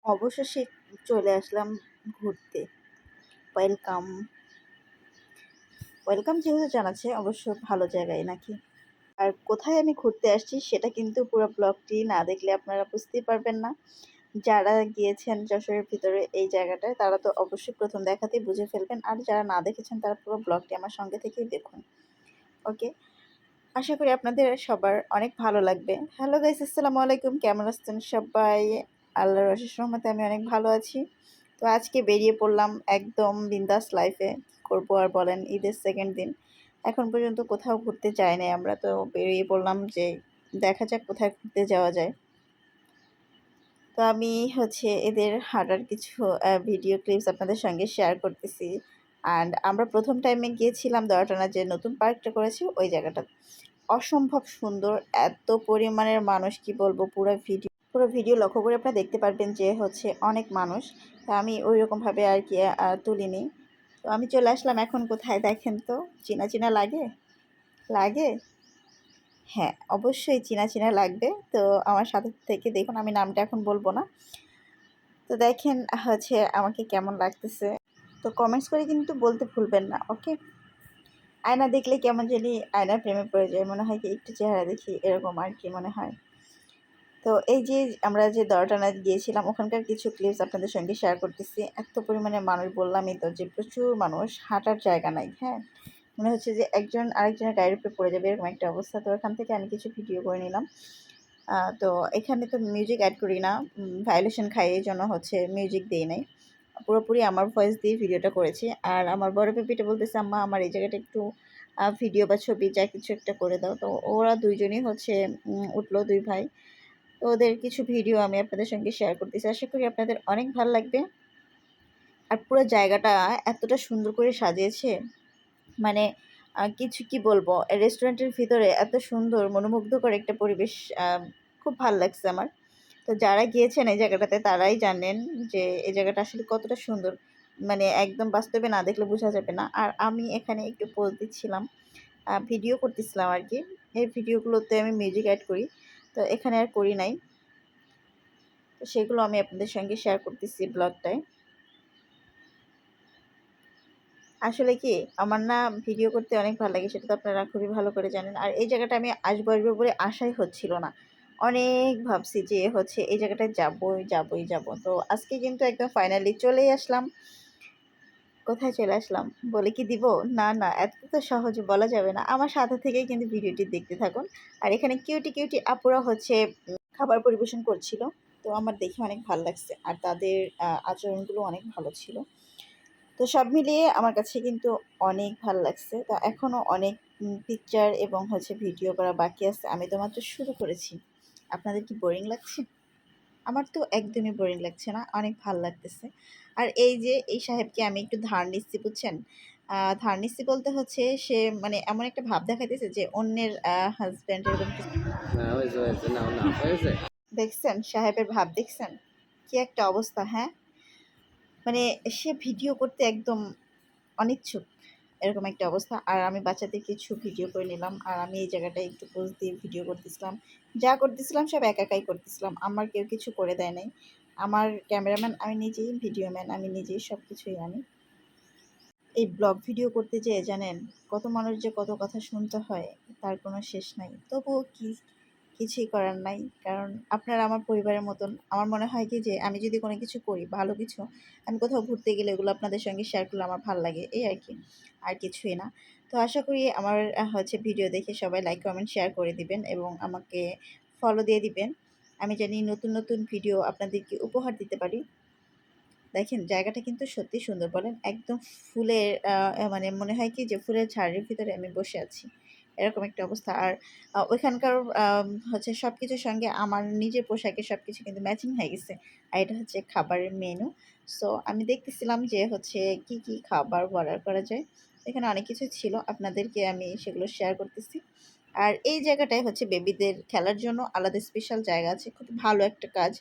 অবশেষে চলে আসলাম ঘুরতে। ওয়েলকাম। ওয়েলকাম যেহেতু জানাচ্ছে অবশ্য ভালো জায়গায় নাকি। আর কোথায় আমি ঘুরতে আসছি সেটা কিন্তু পুরো ব্লগটি না দেখলে আপনারা বুঝতেই পারবেন না। যারা গিয়েছেন যশোরের ভিতরে এই জায়গাটায় তারা তো অবশ্যই প্রথম দেখাতেই বুঝে ফেলবেন। আর যারা না দেখেছেন তারা পুরো ব্লগটি আমার সঙ্গে থেকেই দেখুন। ওকে? আশা করি আপনাদের সবার অনেক ভালো লাগবে। হ্যালো গাইস, আসসালামু আলাইকুম। কেমন আছেন সবাই? আল্লাহর অশেষ রহমতে আমি অনেক ভালো আছি। তো আজকে বেরিয়ে পড়লাম একদম বিন্দাস লাইফে। কি করবো আর বলেন, ঈদের সেকেন্ড দিন। এখন পর্যন্ত কোথাও ঘুরতে যাই নাই আমরা, তো বেরিয়ে পড়লাম যে দেখা যাক কোথায় ঘুরতে যাওয়া যায়। তো আমি এদের হাঁটার কিছু ভিডিও ক্লিপস আপনাদের সঙ্গে শেয়ার করতেছি। অ্যান্ড আমরা প্রথম টাইমে গিয়েছিলাম দয়াটানা, যে নতুন পার্কটা করেছে ওই জায়গাটা অসম্ভব সুন্দর। এত পরিমাণের মানুষ, কি বলবো, পুরো ভিডিও লক্ষ্য করে আপনারা দেখতে পারবেন যে অনেক মানুষ। তা আমি ওই রকমভাবে আর কি তুলিনি। তো আমি চলে আসলাম এখন কোথায় দেখেন তো। চেনা চেনা লাগে লাগে হ্যাঁ, অবশ্যই চেনা চেনা লাগবে। তো আমার সাথে থেকে দেখুন, আমি নামটা এখন বলবো না। তো দেখেন আমাকে কেমন লাগতেছে। তো কমেন্টস করে কিন্তু বলতে ভুলবেন না, ওকে? আয়না দেখলে কেমন জানি আয়নার প্রেমে পড়ে যায়, মনে হয় কি একটু চেহারা দেখি, এরকম আর কি মনে হয়। তো এই যে আমরা যে দরটানা গিয়েছিলাম ওখানকার কিছু ক্লিপস আপনাদের সঙ্গে শেয়ার করতেছি। এত পরিমাণে মানুষ, বললামই তো যে প্রচুর মানুষ, হাঁটার জায়গা নাই। হ্যাঁ, মনে হচ্ছে যে একজন আরেকজনের গায়ের উপরে পড়ে যাবে, এরকম একটা অবস্থা। তো এখান থেকে আমি কিছু ভিডিও করে নিলাম। তো এখানে তো মিউজিক অ্যাড করি না, ভায়োলেশন খাই, এই জন্য মিউজিক দিই নাই। পুরোপুরি আমার ভয়েস দিয়ে ভিডিওটা করেছি। আর আমার বড় পেপিটা বলতেছে, আম্মা আমার এই জায়গাটা একটু ভিডিও বা ছবি যা কিছু একটা করে দাও। তো ওরা দুইজনই উঠলো, দুই ভাই। তো ওদের কিছু ভিডিও আমি আপনাদের সঙ্গে শেয়ার করতেছি। আশা করি আপনাদের অনেক ভালো লাগবে। আর পুরো জায়গাটা এতটা সুন্দর করে সাজিয়েছে, মানে কিছু কি বলবো, রেস্টুরেন্টের ভিতরে এত সুন্দর মনোমুগ্ধকর একটা পরিবেশ। খুব ভালো লাগছে আমার। তো যারা গিয়েছেন এই জায়গাটাতে তারাই জানেন যে এই জায়গাটা আসলে কতটা সুন্দর। মানে একদম বাস্তবে না দেখলে বোঝা যাবে না। আর আমি এখানে একটু পোজ দিচ্ছিলাম, ভিডিও করতেছিলাম আর কি। এই ভিডিওগুলোতে আমি মিউজিক অ্যাড করি, তো এখানে আর করি নাই। তো সেগুলো আমি আপনাদের সঙ্গে শেয়ার করতেছি ব্লগটায়। আসলে কি, আমার না ভিডিও করতে অনেক ভালো লাগে, সেটা তো আপনারা খুবই ভালো করে জানেন। আর এই জায়গাটা আমি আসবো আসবো বলে আশাই হচ্ছিল না। অনেক ভাবছি যে এই জায়গাটায় যাবোই যাবোই যাবো। তো আজকে কিন্তু একদম ফাইনালি চলেই আসলাম। কোথায় চলে আসলাম বলে কি দিব? না, না, এত তো সহজে বলা যাবে না। আমার সাথে থেকেই কিন্তু ভিডিওটি দেখতে থাকুন। আর এখানে কিউটি, কিউটি আপুরা খাবার পরিবেশন করছিল। তো আমার দেখে অনেক ভাল লাগছে। আর তাদের আচরণগুলো অনেক ভালো ছিল। তো সব মিলিয়ে আমার কাছে কিন্তু অনেক ভাল লাগছে। তো এখনও অনেক পিকচার এবং ভিডিও করা বাকি আছে। আমি তো মাত্র শুরু করেছি। আপনাদের কি বোরিং লাগছে? আমার তো একদমই বোরিং লাগছে না, অনেক ভাল লাগতেছে। আর এই যে এই সাহেবকে আমি একটু ধার নিচ্ছি, বুঝছেন? ধার নিচ্ছি বলতে সে মানে এমন একটা ভাব দেখাইতেছে যে অন্যের হাসব্যান্ড, এরকম কিছু। না হয়েছে হয়েছে নাও না হয়েছে। দেখছেন সাহেবের ভাব, দেখছেন? কি একটা অবস্থা, হ্যাঁ? মানে সে ভিডিও করতে একদম অনিচ্ছুক, এরকম একটা অবস্থা। আর আমি বাচ্চাদের কিছু ভিডিও করে নিলাম। আর আমি এই জায়গাটায় একটু পোজ দিয়ে ভিডিও করতেছিলাম। যা করতেছিলাম সব একা একাই করতেছিলাম। আমার কেউ কিছু করে দেয় নাই। আমার ক্যামেরাম্যান আমি নিজেই, ভিডিও ম্যান আমি নিজেই, সব কিছুই আমি। এই ব্লগ ভিডিও করতে যেয়ে জানেন কত মানুষ যে কত কথা শুনতে হয়, তার কোনো শেষ নাই। তবুও কিছুই করার নাই। কারণ আপনারা আমার পরিবারের মতন। আমার মনে হয় কি যে আমি যদি কোনো কিছু করি, ভালো কিছু, আমি কোথাও ঘুরতে গেলে এগুলো আপনাদের সঙ্গে শেয়ার করলে আমার ভাল লাগে, এই আর কি। আর কিছুই না। তো আশা করি আমার ভিডিও দেখে সবাই লাইক, কমেন্ট, শেয়ার করে দিবেন এবং আমাকে ফলো দিয়ে দিবেন। আমি জানি নতুন, নতুন ভিডিও আপনাদেরকে উপহার দিতে পারি। দেখেন জায়গাটা কিন্তু সত্যিই সুন্দর, বলেন? একদম ফুলের মানে মনে হয় কি যে ফুলের ঝাড়ির ভিতরে আমি বসে আছি। এরকম একটা অবস্থা। আর ওইখানকার সবকিছুর সঙ্গে আমার নিজের পোশাকের সবকিছু কিন্তু ম্যাচিং হয়ে গেছে। আর এটা হচ্ছে খাবারের মেনু। সো আমি দেখতেছিলাম যে কি, কি খাবার অর্ডার করা যায়। এখানে অনেক কিছু ছিল। আপনাদেরকে আমি সেগুলো শেয়ার করতেছি। আর এই জায়গাটায় বেবিদের খেলার জন্য আলাদা স্পেশাল জায়গা আছে। খুব ভালো একটা কাজ।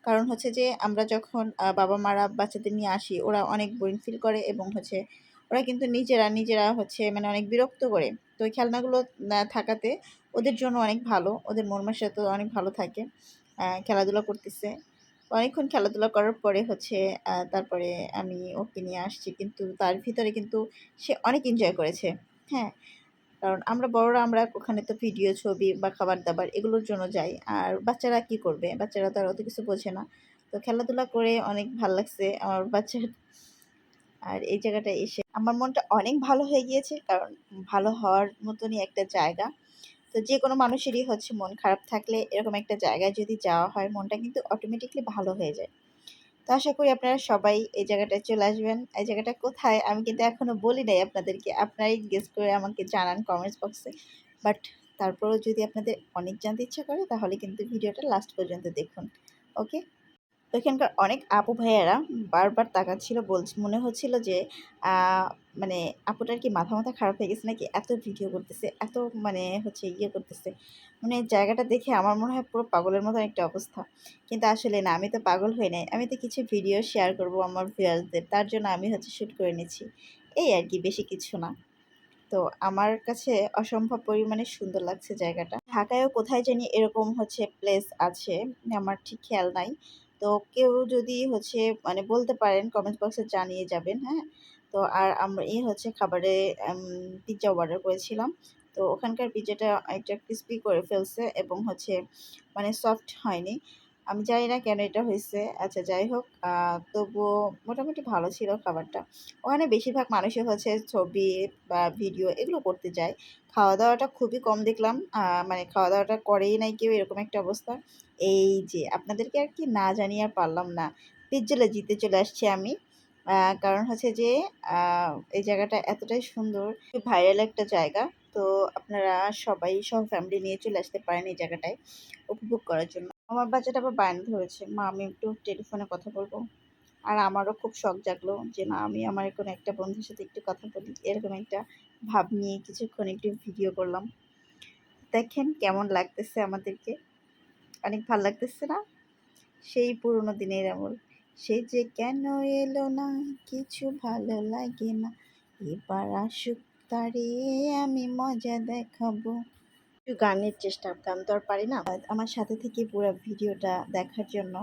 কারণ যে আমরা যখন বাবা-মারা বাচ্চাদের নিয়ে আসি, ওরা অনেক বোরিং ফিল করে এবং ওরা কিন্তু নিজেরা মানে অনেক বিরক্ত করে। তো ওই খেলনাগুলো থাকাতে ওদের জন্য অনেক ভালো। ওদের মন মানসিকতা অনেক ভালো থাকে। খেলাধুলা করতেছে। অনেকক্ষণ খেলাধুলা করার পরে হচ্ছে তারপরে আমি ওকে নিয়ে আসছি। কিন্তু তার ভিতরে কিন্তু সে অনেক এনজয় করেছে। হ্যাঁ? কারণ আমরা বড়রা আমরা ওখানে তো ভিডিও, ছবি বা খাবার-দাবার এগুলোর জন্য যাই। আর বাচ্চারা কি করবে? বাচ্চারা তো আর অত কিছু বোঝে না। তো খেলাধুলা করে অনেক ভাল লাগছে আমার বাচ্চার। আর এই জায়গাটায় এসে আমার মনটা অনেক ভালো হয়ে গিয়েছে। কারণ ভালো হওয়ার মতনই একটা জায়গা। তো যেকোনো মানুষেরই হচ্ছে মন খারাপ থাকলে এরকম একটা জায়গায় যদি যাওয়া হয়, মনটা কিন্তু অটোমেটিক্যালি ভালো হয়ে যায়। তো আশা করি আপনারা সবাই এই জায়গাটায় চলে আসবেন। এই জায়গাটা কোথায় আমি কিন্তু এখনো বলি নাই আপনাদেরকে। আপনারাই গেস করে আমাকে জানান কমেন্টস বক্সে। বাট তারপরেও যদি আপনাদের অনেক জানতে ইচ্ছা করে তাহলে কিন্তু ভিডিওটা লাস্ট পর্যন্ত দেখুন। ওকে? তো এখানকার অনেক আপু ভাইয়ারা বারবার তাকাচ্ছিল মনে হচ্ছিল যে আ মানে আপুটার কি মাথা খারাপ হয়ে গেছে নাকি? এত ভিডিও করতেছে, এত মানে হচ্ছে ইয়ে করতেছে। মানে জায়গাটা দেখে আমার মনে হয় পুরো পাগলের মতো একটা অবস্থা। কিন্তু আসলে না, আমি তো পাগল হই নাই। আমি তো কিছু ভিডিও শেয়ার করব আমার ভিউয়ার্সদের। তার জন্য আমি হচ্ছে শুট করে নিচ্ছি। এই আরকি, বেশি কিছু না। তো আমার কাছে অসম্ভব পরিমাণে সুন্দর লাগছে জায়গাটা। ঢাকায়ও কোথায় জানি এরকম হচ্ছে প্লেস আছে, আমার ঠিক খেয়াল নাই। তো কেউ যদি হচ্ছে মানে বলতে পারেন কমেন্ট বক্সে জানিয়ে যাবেন, হ্যাঁ? তো আর আমরা হচ্ছে খাবারে পিজ্জা অর্ডার করেছিলাম। তো ওখানকার পিজ্জাটা একটা ক্রিসপি করে ফেলছে এবং হচ্ছে মানে সফট হয়নি। আমি জানি না কেন এটা হইছে। আচ্ছা যাই হোক, তবুও মোটামুটি ভালো ছিল খাবারটা। ওখানে বেশিরভাগ মানুষই হচ্ছে ছবি বা ভিডিও এগুলো করতে যায়। খাওয়া-দাওয়াটা খুবই কম দেখলাম। মানে খাওয়া-দাওয়াটা করেই নাই কেউ, এরকম একটা অবস্থা। এই যে আপনাদেরকে আর কি না জানিয়ে আর পারলাম না। পিজ্জা জিতে চলে আসছি আমি। আ কারণ হচ্ছে যে আ এই জায়গাটা এতটাই সুন্দর, ভাইরাল একটা জায়গা। তো আপনারা সবাই ফ্যামিলি নিয়ে চলে আসতে পারেন এই জায়গাটায় উপভোগ করার জন্য। আমার বাচ্চাটা আবার বায়না ধরেছে, "মা আমি একটু টেলিফোনে কথা বলব।" আর আমারও খুব শখ জাগলো যে না, আমি আমার কোনো একটা বন্ধুর সাথে একটু কথা বলি। এরকম একটা ভাব নিয়ে কিছুক্ষণ একটু ভিডিও করলাম। দেখেন কেমন লাগতেছে আমাদেরকে। অনেক ভাল লাগতেছে না? সেই পুরোনো দিনের আমল। সে যে কেন এলো না, কিছু ভালো লাগে না। এবার আসুক তারে আমি মজা দেখাবো। একটু গানের চেষ্টা, গান তো আর পারি না। আমার সাথে থেকে পুরো ভিডিওটা দেখার জন্য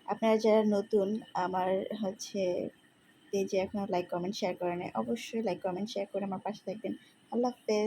আপনারা যারা নতুন আমার হচ্ছে পেজে এখনো লাইক, কমেন্ট, শেয়ার করে নাই, অবশ্যই লাইক, কমেন্ট, শেয়ার করে আমার পাশে থাকবেন। আল্লাহ হাফেজ।